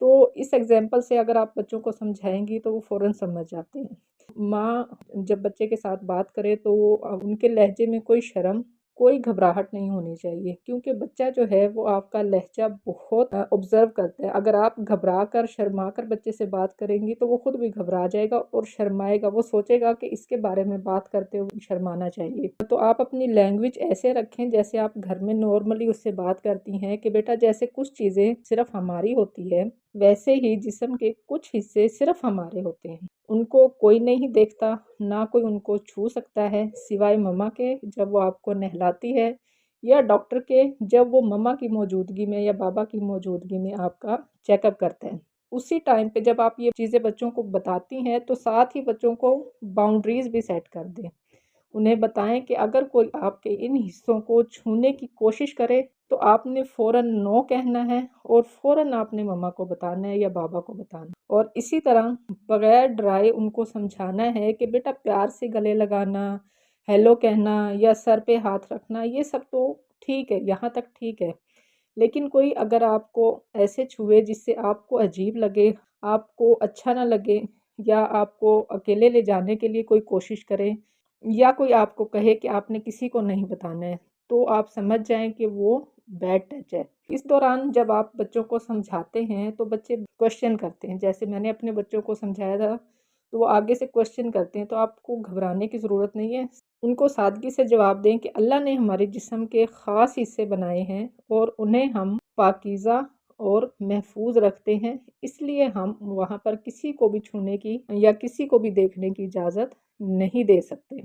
تو اس ایگزامپل سے اگر آپ بچوں کو سمجھائیں گی تو وہ فوراً سمجھ جاتے ہیں۔ ماں جب بچے کے ساتھ بات کرے تو وہ ان کے لہجے میں کوئی شرم، کوئی گھبراہٹ نہیں ہونی چاہیے، کیونکہ بچہ جو ہے وہ آپ کا لہجہ بہت آبزرو کرتا ہے۔ اگر آپ گھبرا کر شرما کر بچے سے بات کریں گی تو وہ خود بھی گھبرا جائے گا اور شرمائے گا، وہ سوچے گا کہ اس کے بارے میں بات کرتے ہوئے شرمانا چاہیے۔ تو آپ اپنی لینگویج ایسے رکھیں جیسے آپ گھر میں نارملی اس سے بات کرتی ہیں کہ بیٹا جیسے کچھ چیزیں صرف ہماری ہوتی ہے ویسے ہی جسم کے کچھ حصے صرف ہمارے ہوتے ہیں، ان کو کوئی نہیں دیکھتا، نہ کوئی ان کو چھو سکتا ہے سوائے مما کے جب وہ آپ کو نہلاتی ہے، یا ڈاکٹر کے جب وہ مما کی موجودگی میں یا بابا کی موجودگی میں آپ کا چیک اپ کرتے ہیں۔ اسی ٹائم پہ جب آپ یہ چیزیں بچوں کو بتاتی ہیں تو ساتھ ہی بچوں کو باؤنڈریز بھی سیٹ کر دیں، انہیں بتائیں کہ اگر کوئی آپ کے ان حصوں کو چھونے کی کوشش کرے تو آپ نے فوراً نو کہنا ہے اور فوراً آپ نے مما کو بتانا ہے یا بابا کو بتانا ہے۔ اور اسی طرح بغیر ڈرائے ان کو سمجھانا ہے کہ بیٹا پیار سے گلے لگانا، ہیلو کہنا یا سر پہ ہاتھ رکھنا یہ سب تو ٹھیک ہے، یہاں تک ٹھیک ہے، لیکن کوئی اگر آپ کو ایسے چھوئے جس سے آپ کو عجیب لگے، آپ کو اچھا نہ لگے، یا آپ کو اکیلے لے جانے کے لیے کوئی کوشش کرے، یا کوئی آپ کو کہے کہ آپ نے کسی کو نہیں بتانا ہے، تو آپ سمجھ جائیں کہ وہ بیڈ ٹچ ہے۔ اس دوران جب آپ بچوں کو سمجھاتے ہیں تو بچے کوشچن کرتے ہیں، جیسے میں نے اپنے بچوں کو سمجھایا تھا تو وہ آگے سے کوشچن کرتے ہیں، تو آپ کو گھبرانے کی ضرورت نہیں ہے، ان کو سادگی سے جواب دیں کہ اللہ نے ہمارے جسم کے خاص حصے بنائے ہیں اور انہیں ہم پاکیزہ اور محفوظ رکھتے ہیں، اس لیے ہم وہاں پر کسی کو بھی چھونے کی یا کسی کو بھی دیکھنے کی اجازت نہیں دے سکتے۔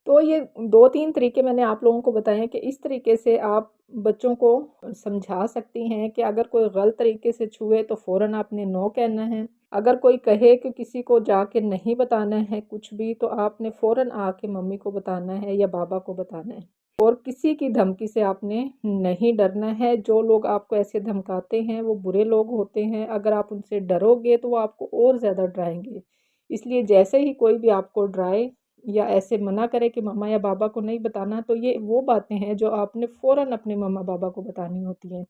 تو یہ 2-3 طریقے میں نے آپ لوگوں کو بتائے ہیں کہ اس طریقے سے آپ بچوں کو سمجھا سکتی ہیں کہ اگر کوئی غلط طریقے سے چھوئے تو فوراً آپ نے نو کہنا ہے، اگر کوئی کہے کہ کسی کو جا کے نہیں بتانا ہے کچھ بھی تو آپ نے فوراً آ کے ممی کو بتانا ہے یا بابا کو بتانا ہے، اور کسی کی دھمکی سے آپ نے نہیں ڈرنا ہے۔ جو لوگ آپ کو ایسے دھمکاتے ہیں وہ برے لوگ ہوتے ہیں، اگر آپ ان سے ڈرو گے تو وہ آپ کو اور زیادہ ڈرائیں گے، اس لیے جیسے ہی کوئی بھی آپ کو ڈرائے یا ایسے منع کرے کہ مما یا بابا کو نہیں بتانا تو یہ وہ باتیں ہیں جو آپ نے فوراً اپنے مما بابا کو بتانی ہوتی ہیں۔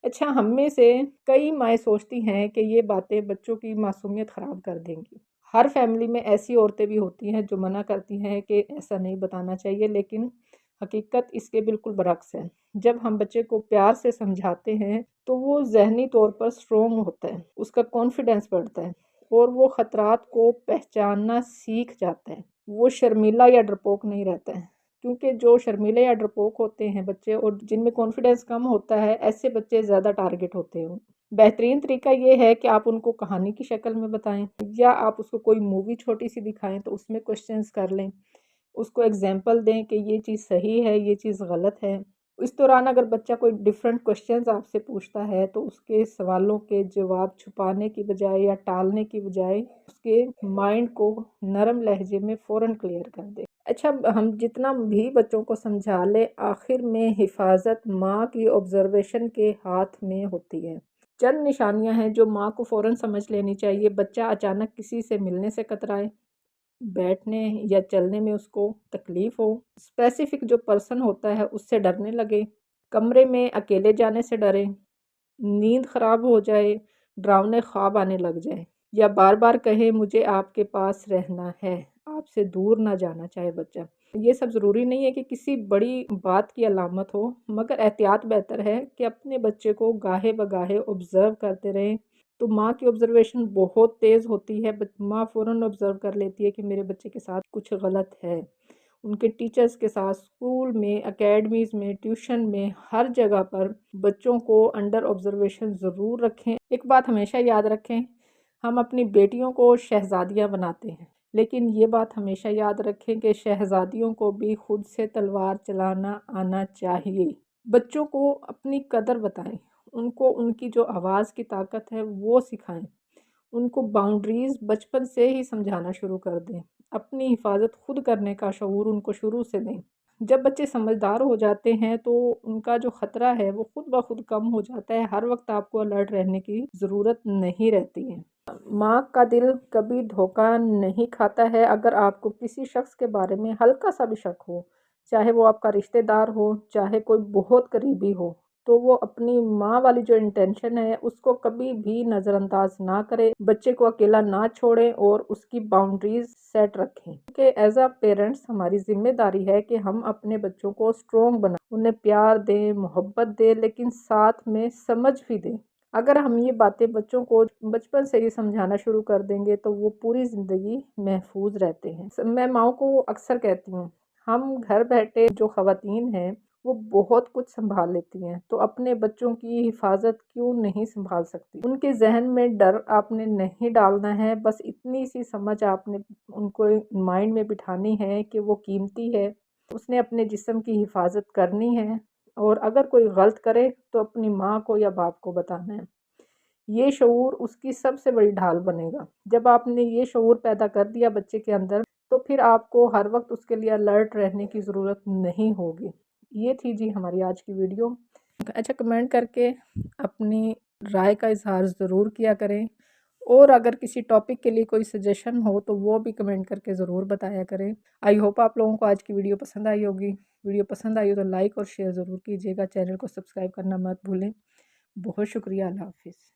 اچھا، ہم میں سے کئی مائیں سوچتی ہیں کہ یہ باتیں بچوں کی معصومیت خراب کر دیں گی۔ ہر فیملی میں ایسی عورتیں بھی ہوتی ہیں جو منع کرتی ہیں کہ ایسا نہیں بتانا چاہیے، لیکن حقیقت اس کے بالکل برعکس ہے۔ جب ہم بچے کو پیار سے سمجھاتے ہیں تو وہ ذہنی طور پر سٹرونگ ہوتا ہے، اس کا کانفیڈنس بڑھتا ہے اور وہ خطرات کو پہچاننا سیکھ جاتا ہے، وہ شرمیلا یا ڈرپوک نہیں رہتا ہے، کیونکہ جو شرمیلے یا ڈرپوک ہوتے ہیں بچے اور جن میں کانفیڈنس کم ہوتا ہے ایسے بچے زیادہ ٹارگٹ ہوتے ہیں۔ بہترین طریقہ یہ ہے کہ آپ ان کو کہانی کی شکل میں بتائیں یا آپ اس کو کوئی مووی چھوٹی سی دکھائیں تو اس میں کوشچنز کر لیں، اس کو ایگزامپل دیں کہ یہ چیز صحیح ہے یہ چیز غلط ہے۔ اس دوران اگر بچہ کوئی ڈیفرنٹ کوشچنز آپ سے پوچھتا ہے تو اس کے سوالوں کے جواب چھپانے کی بجائے یا ٹالنے کی بجائے اس کے مائنڈ کو نرم لہجے میں فوراً کلیئر کر دے۔ اچھا، ہم جتنا بھی بچوں کو سمجھا لے آخر میں حفاظت ماں کی آبزرویشن کے ہاتھ میں ہوتی ہے۔ چند نشانیاں ہیں جو ماں کو فوراً سمجھ لینی چاہیے۔ بچہ اچانک کسی سے ملنے سے کترائے، بیٹھنے یا چلنے میں اس کو تکلیف ہو، اسپیسیفک جو پرسن ہوتا ہے اس سے ڈرنے لگے، کمرے میں اکیلے جانے سے ڈرے، نیند خراب ہو جائے، ڈراؤنے خواب آنے لگ جائے، یا بار بار کہے مجھے آپ کے پاس رہنا ہے، آپ سے دور نہ جانا چاہے بچہ۔ یہ سب ضروری نہیں ہے کہ کسی بڑی بات کی علامت ہو، مگر احتیاط بہتر ہے کہ اپنے بچے کو گاہے بگاہے آبزرو کرتے رہیں۔ تو ماں کی آبزرویشن بہت تیز ہوتی ہے، ماں فوراً آبزرو کر لیتی ہے کہ میرے بچے کے ساتھ کچھ غلط ہے۔ ان کے ٹیچرز کے ساتھ، اسکول میں، اکیڈمیز میں، ٹیوشن میں، ہر جگہ پر بچوں کو انڈر آبزرویشن ضرور رکھیں۔ ایک بات ہمیشہ یاد رکھیں، ہم اپنی بیٹیوں کو شہزادیاں بناتے ہیں، لیکن یہ بات ہمیشہ یاد رکھیں کہ شہزادیوں کو بھی خود سے تلوار چلانا آنا چاہیے۔ بچوں کو اپنی قدر بتائیں، ان کو ان کی جو آواز کی طاقت ہے وہ سکھائیں، ان کو باؤنڈریز بچپن سے ہی سمجھانا شروع کر دیں، اپنی حفاظت خود کرنے کا شعور ان کو شروع سے دیں۔ جب بچے سمجھدار ہو جاتے ہیں تو ان کا جو خطرہ ہے وہ خود بخود کم ہو جاتا ہے، ہر وقت آپ کو الرٹ رہنے کی ضرورت نہیں رہتی ہے۔ ماں کا دل کبھی دھوکہ نہیں کھاتا ہے۔ اگر آپ کو کسی شخص کے بارے میں ہلکا سا بھی شک ہو، چاہے وہ آپ کا رشتہ دار ہو، چاہے کوئی بہت قریبی ہو، تو وہ اپنی ماں والی جو انٹینشن ہے اس کو کبھی بھی نظر انداز نہ کرے، بچے کو اکیلا نہ چھوڑیں اور اس کی باؤنڈریز سیٹ رکھیں، کہ ایز اے پیرنٹس ہماری ذمہ داری ہے کہ ہم اپنے بچوں کو اسٹرانگ بنائیں، انہیں پیار دیں، محبت دیں، لیکن ساتھ میں سمجھ بھی دیں۔ اگر ہم یہ باتیں بچوں کو بچپن سے ہی سمجھانا شروع کر دیں گے تو وہ پوری زندگی محفوظ رہتے ہیں۔ میں ماؤں کو اکثر کہتی ہوں، ہم گھر بیٹھے جو خواتین ہیں وہ بہت کچھ سنبھال لیتی ہیں، تو اپنے بچوں کی حفاظت کیوں نہیں سنبھال سکتی؟ ان کے ذہن میں ڈر آپ نے نہیں ڈالنا ہے، بس اتنی سی سمجھ آپ نے ان کو مائنڈ میں بٹھانی ہے کہ وہ قیمتی ہے، اس نے اپنے جسم کی حفاظت کرنی ہے، اور اگر کوئی غلط کرے تو اپنی ماں کو یا باپ کو بتانا ہے۔ یہ شعور اس کی سب سے بڑی ڈھال بنے گا۔ جب آپ نے یہ شعور پیدا کر دیا بچے کے اندر تو پھر آپ کو ہر وقت اس کے لیے الرٹ رہنے کی ضرورت نہیں ہوگی۔ یہ تھی جی ہماری آج کی ویڈیو۔ اچھا، کمنٹ کر کے اپنی رائے کا اظہار ضرور کیا کریں، اور اگر کسی ٹاپک کے لیے کوئی سجیشن ہو تو وہ بھی کمنٹ کر کے ضرور بتایا کریں۔ آئی ہوپ آپ لوگوں کو آج کی ویڈیو پسند آئی ہوگی۔ ویڈیو پسند آئی ہو تو لائک اور شیئر ضرور کیجیے گا، چینل کو سبسکرائب کرنا مت بھولیں۔ بہت شکریہ، اللہ حافظ۔